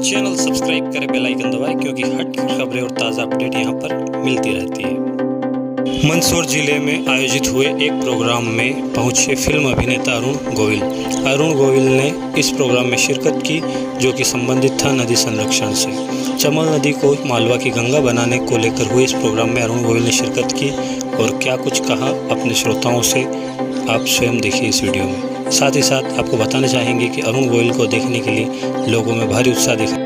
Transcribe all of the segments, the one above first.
Channel subscribe करें, bell icon दबाएं, क्योंकि हट की खबरें और ताज़ा अपडेट यहां पर मिलती रहती है। मंदसौर जिले में आयोजित हुए एक प्रोग्राम में पहुंचे फिल्म अभिनेता अरुण गोविल। अरुण गोविल ने इस प्रोग्राम में शिरकत की, जो कि संबंधित था नदी संरक्षण से। चमल नदी को मालवा की गंगा बनाने को लेकर हुए इस प्रोग्राम में अरुण गोविल ने शिरकत की और क्या कुछ कहा अपने श्रोताओं से, आप स्वयं देखिए इस वीडियो में। साथ ही साथ आपको बताना चाहेंगे कि अरुण गोविल को देखने के लिए लोगों में भारी उत्साह दिखा।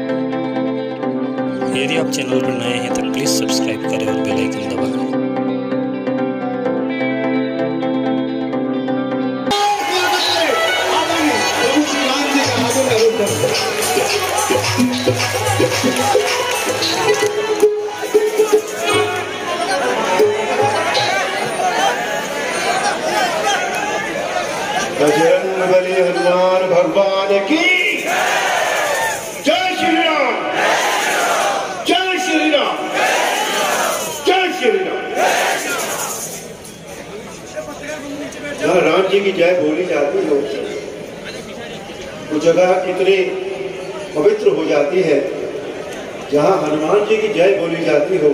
यदि आप चैनल पर नए हैं तो प्लीज़ सब्सक्राइब करें और बेल आइकन दबाएं। बजरंगबली हनुमान भगवान की जय श्री राम, जय श्री राम, जय श्री राम। जहाँ राम जी की जय बोली जाती हो, वो जगह कितनी पवित्र हो जाती है। जहाँ हनुमान जी की जय बोली जाती हो,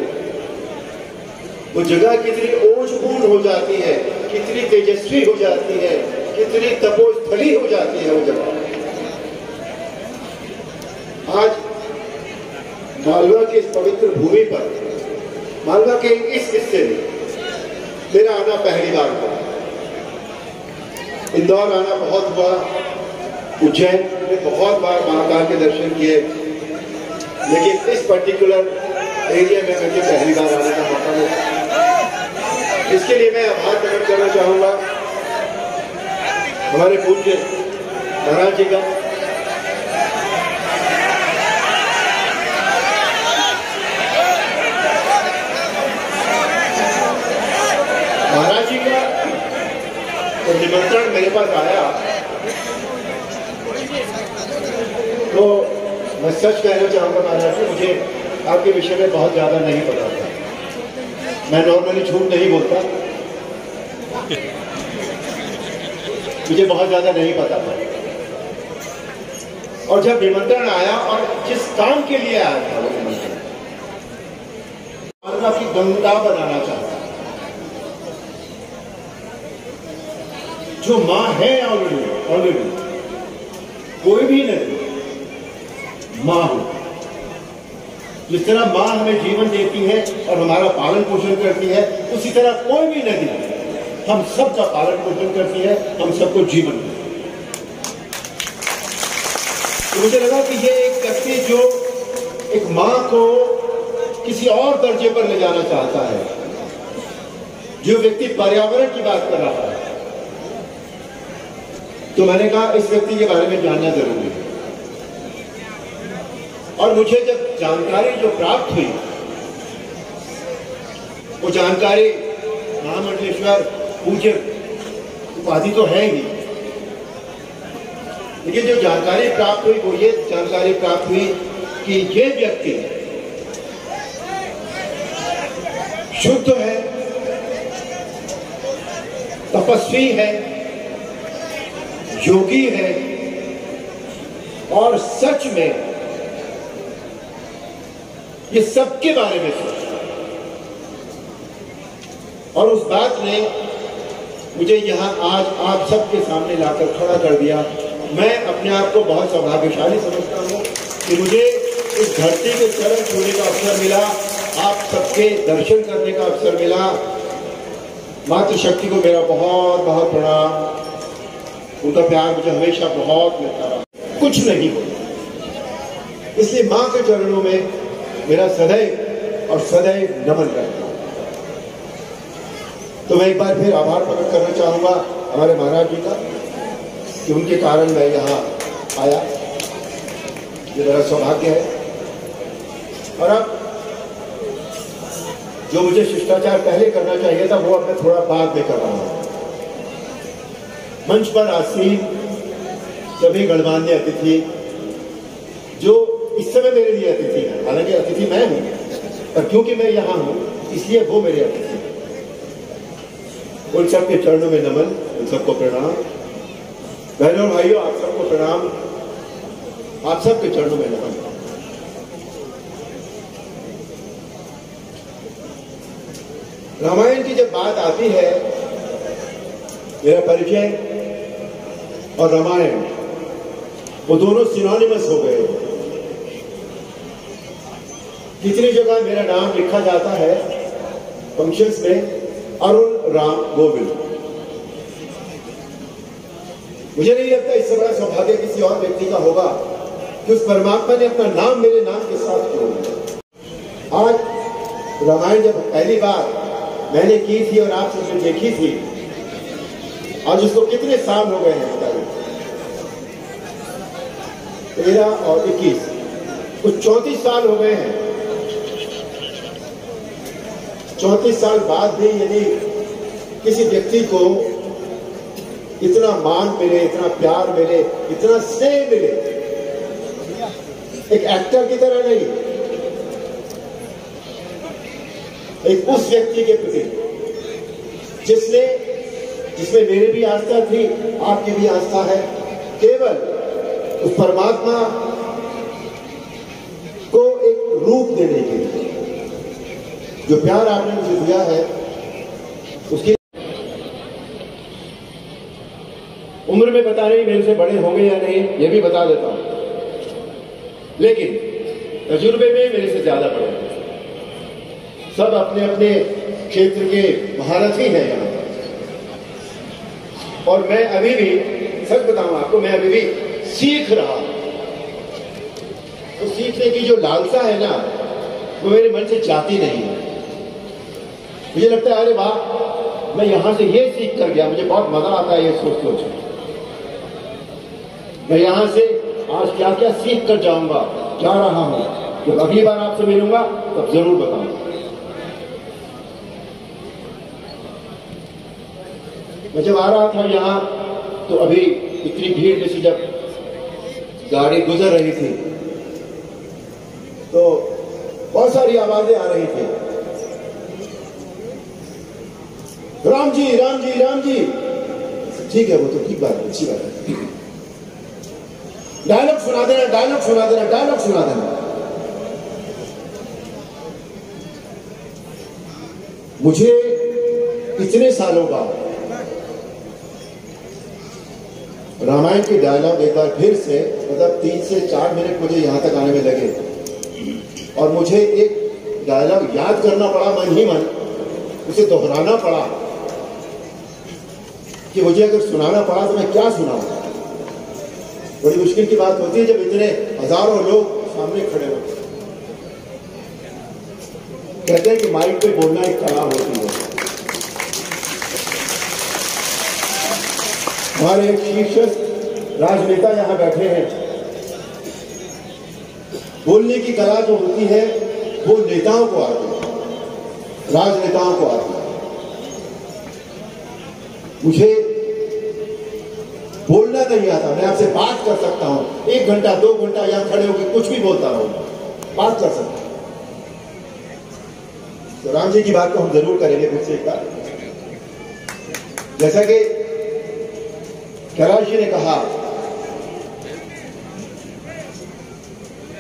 वो जगह कितनी ओजपूर्ण हो जाती है, कितनी तेजस्वी हो जाती है, कितनी तपोस्थली हो जाती है वो जगह। आज मालवा की इस पवित्र भूमि पर, मालवा के इस हिस्से में मेरा आना पहली बार हुआ। इंदौर आना बहुत हुआ, उज्जैन में बहुत बार महाकाल के दर्शन किए, लेकिन इस पर्टिकुलर एरिया में मुझे पहली बार आने का मौका मिला। इसके लिए मैं आभार प्रकट करना चाहूंगा हमारे पूज्य महाराज जी का। महाराज जी का तो निमंत्रण मेरे पास आया तो मैं सच कहना चाहूंगा महाराज जी, मुझे आपके विषय में बहुत ज्यादा नहीं पता था। मैं नॉर्मली झूठ नहीं बोलता, मुझे बहुत ज्यादा नहीं पता था। और जब निमंत्रण आया और जिस काम के लिए आया था वो निमंत्रण, मालवा की गंगा बनाना चाहता, जो मां है ऑलरेडी कोई भी नहीं, मां हो। जिस तरह मां हमें जीवन देती है और हमारा पालन पोषण करती है, उसी तरह कोई भी नदी हम सबका पालन पोषण करती है, हम सबको जीवन देती है। तो मुझे लगा कि ये एक व्यक्ति जो एक मां को किसी और दर्जे पर ले जाना चाहता है, जो व्यक्ति पर्यावरण की बात कर रहा है, तो मैंने कहा इस व्यक्ति के बारे में जानना जरूरी है। और मुझे जब जानकारी जो प्राप्त हुई, वो जानकारी महामंडलेश्वर पूज्य उपाधि तो है ही, लेकिन जो जानकारी प्राप्त हुई वो ये जानकारी प्राप्त हुई कि ये व्यक्ति शुद्ध है, तपस्वी है, योगी है और सच में ये सबके बारे में सोचता है। और उस बात ने मुझे यहाँ आज आप सबके सामने लाकर खड़ा कर दिया। मैं अपने आप को बहुत सौभाग्यशाली समझता हूँ कि मुझे इस धरती के चरण छूने का अवसर मिला, आप सबके दर्शन करने का अवसर मिला। मातृशक्ति को मेरा बहुत बहुत प्रणाम, उनका प्यार मुझे हमेशा बहुत मिलता रहा। कुछ नहीं हो, इसलिए माँ के चरणों में मेरा सदैव और सदैव नमन करता हूं। तो मैं एक बार फिर आभार प्रकट करना चाहूंगा हमारे महाराज जी का कि उनके कारण मैं यहाँ आया, ये मेरा सौभाग्य है। और अब जो मुझे शिष्टाचार पहले करना चाहिए था वो अब मैं थोड़ा बाद में कर रहा हूं। मंच पर आसीन सभी गणमान्य अतिथि जो इस समय मेरे लिए अतिथि है, हालांकि अतिथि मैं हूं, पर क्योंकि मैं यहां हूं इसलिए वो मेरे अतिथि हैं। उन सबके चरणों में नमन, उन सबको प्रणाम। बहनों भाइयों, आप सबको प्रणाम, आप सबके चरणों में नमन। रामायण की जब बात आती है, मेरा परिचय और रामायण वो दोनों सिनोनिमस हो गए। कितनी जगह मेरा नाम लिखा जाता है फंक्शंस में, अरुण राम गोविल। मुझे नहीं लगता इससे बड़ा सौभाग्य किसी और व्यक्ति का होगा कि उस परमात्मा ने अपना नाम मेरे नाम के साथ जोड़ दिया। आज रामायण जब पहली बार मैंने की थी और आप सबने देखी थी, आज उसको कितने साल हो गए हैं बताइए? 13 और 21, कुछ 34 साल हो गए हैं। 34 साल बाद भी यदि किसी व्यक्ति को इतना मान मिले, इतना प्यार मिले, इतना स्नेह मिले, एक एक्टर की तरह नहीं, एक उस व्यक्ति के प्रति जिसमें मेरी भी आस्था थी, आपकी भी आस्था है, केवल उस परमात्मा को एक रूप देने के लिए जो प्यार आपने मुझे दिया है, उसकी उम्र में पता नहीं मेरे से बड़े होंगे या नहीं, ये भी बता देता हूं, लेकिन तजुर्बे में मेरे से ज्यादा बड़े हैं। सब अपने अपने क्षेत्र के महारथी हैं यहाँ, और मैं अभी भी, सच बताऊं आपको, मैं अभी भी सीख रहा हूं। तो सीखने की जो लालसा है ना, वो मेरे मन से जाती नहीं है। मुझे लगता है अरे वाह, मैं यहां से ये सीख कर गया, मुझे बहुत मजा आता है ये सोच मैं यहां से आज क्या क्या सीख कर जाऊंगा, जा रहा हूं। जब अगली बार आपसे मिलूंगा तब जरूर बताऊंगा। मैं जब आ रहा था यहां, तो अभी इतनी भीड़ में से जब गाड़ी गुजर रही थी, तो बहुत सारी आवाजें आ रही थी, राम जी राम जी राम जी। ठीक है, वो तो ठीक बात है, अच्छी बात है। डायलॉग सुना देना, डायलॉग सुना देना, डायलॉग सुना देना। मुझे इतने सालों बाद रामायण के डायलॉग एक बार फिर से, मतलब 3 से 4 मिनट मुझे यहां तक आने में लगे, और मुझे एक डायलॉग याद करना पड़ा मन ही मन, उसे दोहराना पड़ा कि मुझे अगर सुनाना पड़ा तो मैं क्या सुनाऊं। बड़ी मुश्किल की बात होती है जब इतने हजारों लोग सामने खड़े होते हैं। कहते हैं कि माइक पे बोलना एक कला होती है। हमारे एक शीर्षस्थ राजनेता यहां बैठे हैं। बोलने की कला जो होती है वो नेताओं को आती है, राजनेताओं को आती है। मुझे बोलना नहीं आता, मैं आपसे बात कर सकता हूं 1 घंटा 2 घंटा यहां खड़े होकर कुछ भी बोलता रहूं, बात कर सकता हूं। तो राम जी की बात को हम जरूर करेंगे फिर से एक बार। जैसा कि कैलाश जी ने कहा,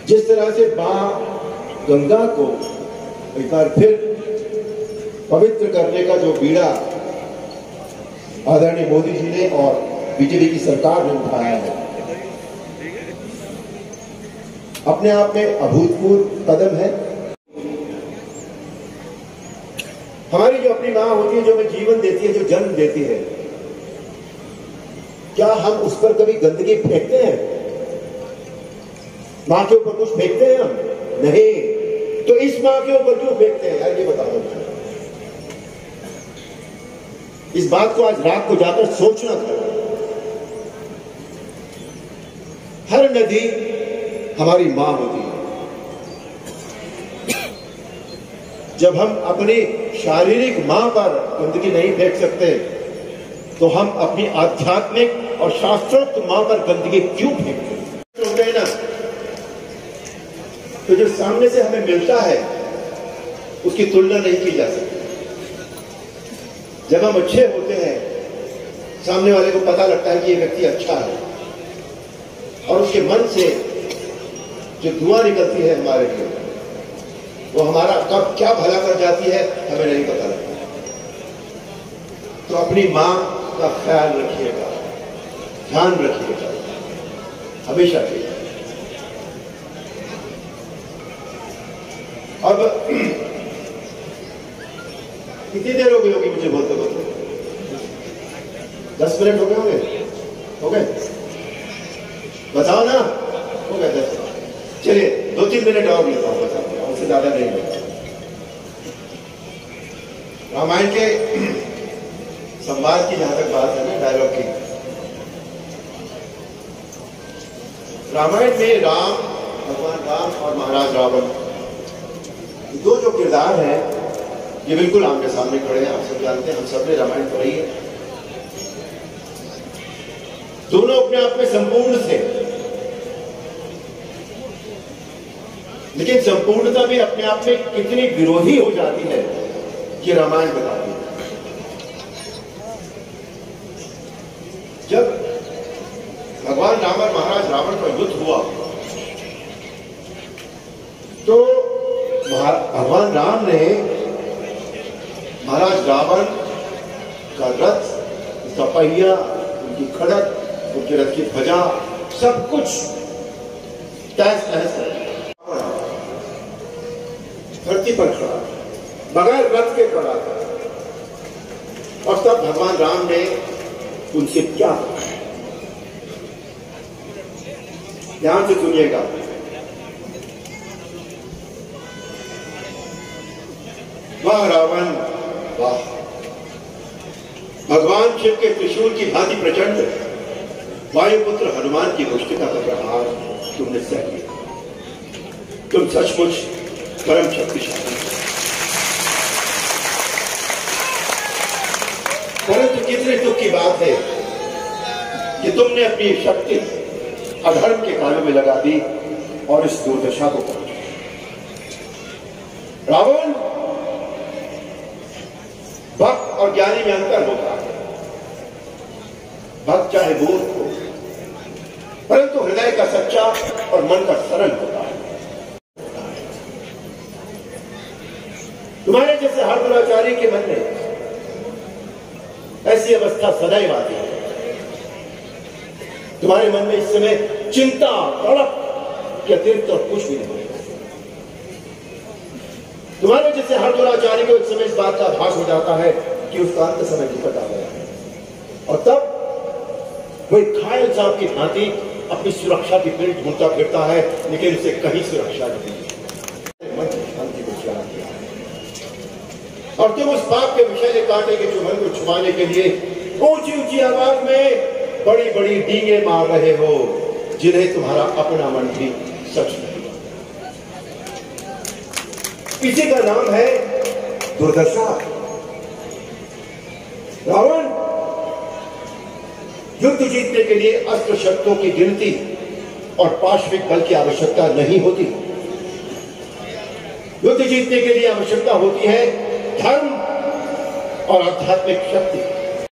जिस तरह से मां गंगा को एक बार फिर पवित्र करने का जो बीड़ा आदरणीय मोदी जी ने और बीजेपी की सरकार ने उठाया है, अपने आप में अभूतपूर्व कदम है। हमारी जो अपनी मां होती है, जो हमें जीवन देती है, जो जन्म देती है, क्या हम उस पर कभी गंदगी फेंकते हैं? मां के ऊपर कुछ फेंकते हैं हम? नहीं। तो इस मां के ऊपर क्यों फेंकते हैं यार, ये बता दो। इस बात को आज रात को जाकर सोचना था। हर नदी हमारी मां होती है। जब हम अपनी शारीरिक मां पर गंदगी नहीं फेंक सकते, तो हम अपनी आध्यात्मिक और शास्त्रोक्त मां पर गंदगी क्यों फेंकते हैं? ना, तो जो सामने से हमें मिलता है उसकी तुलना नहीं की जा सकती। जब हम अच्छे होते हैं, सामने वाले को पता लगता है कि ये व्यक्ति अच्छा है, और उसके मन से जो दुआ निकलती है हमारे लिए, वो हमारा कब क्या भला कर जाती है हमें नहीं पता लगता। तो अपनी मां का ख्याल रखिएगा, ध्यान रखिएगा हमेशा के लिए। अब कितनी देर हो गई होगी मुझे बोलते बोलते? 10 मिनट हो गए होंगे? हो गए? बताओ ना, हो गए 10। चलिए 2-3 मिनट और लेता हूं, बताओ, उससे ज्यादा नहीं लेता। रामायण के संवाद की जहां तक बात है ना, डायलॉग की, रामायण में राम, भगवान राम और महाराज रावण, दो जो किरदार हैं ये बिल्कुल आमने सामने खड़े हैं। आप सब जानते हैं, हम सब ने रामायण पढ़ी है। दोनों अपने आप में संपूर्ण थे, लेकिन संपूर्णता भी अपने आप में कितनी विरोधी हो जाती है ये रामायण बताती है। जब भगवान राम और महाराज रावण का युद्ध हुआ तो भगवान राम ने महाराज रावण का रथ, उसका पहिया, उनकी खड़क, उनके रथ की ध्वजा, सब कुछ तहस नहस धरती पर खड़ा, बगैर रथ के खड़ा था। और तब भगवान राम ने उनसे क्या कहा, ध्यान से सुनिएगा। वाह रावण वाह, भगवान शिव के त्रिशूल की भांति प्रचंड वायुपुत्र हनुमान की मुष्टिका का प्रहार तुमने सह लिया। तुम सचमुच परम शक्तिशाली, परंतु कितने दुख की बात है कि तुमने अपनी शक्ति अधर्म के कानों में लगा दी और इस दुर्दशा को पहुंचा। रावण, भक्त और ज्ञानी में अंतर होता है। भक्त चाहे मूर्ख हो, परंतु हृदय का सच्चा और मन का सरल होता है। तुम्हारे जैसे हर दुराचारी के मन में ऐसी अवस्था सदैव आती है। तुम्हारे मन में इस समय चिंता, तड़प के अतिरिक्त और कुछ भी नहीं। तुम्हारे जैसे हर दुराचारी को एक समय इस बात का आभास हो जाता है कि उसका अंत समय निकट आ गया है, और तब वो एक घायल सांप की भांति अपनी सुरक्षा की पीड़ ढूंढता फिरता है, लेकिन उसे कहीं सुरक्षा नहीं है। मन की शांति को चला दिया है और तुम उस पाप के विषैले कांटे के चुभन को छुपाने के लिए ऊंची ऊंची आवाज में बड़ी बड़ी डींगे मार रहे हो, जिन्हें तुम्हारा अपना मन भी सच नहीं। इसी का नाम है दुर्दशा। रावण, युद्ध जीतने के लिए अस्त्र शस्त्रों की गिनती और पाश्विक बल की आवश्यकता नहीं होती। युद्ध जीतने के लिए आवश्यकता होती है धर्म और आध्यात्मिक शक्ति।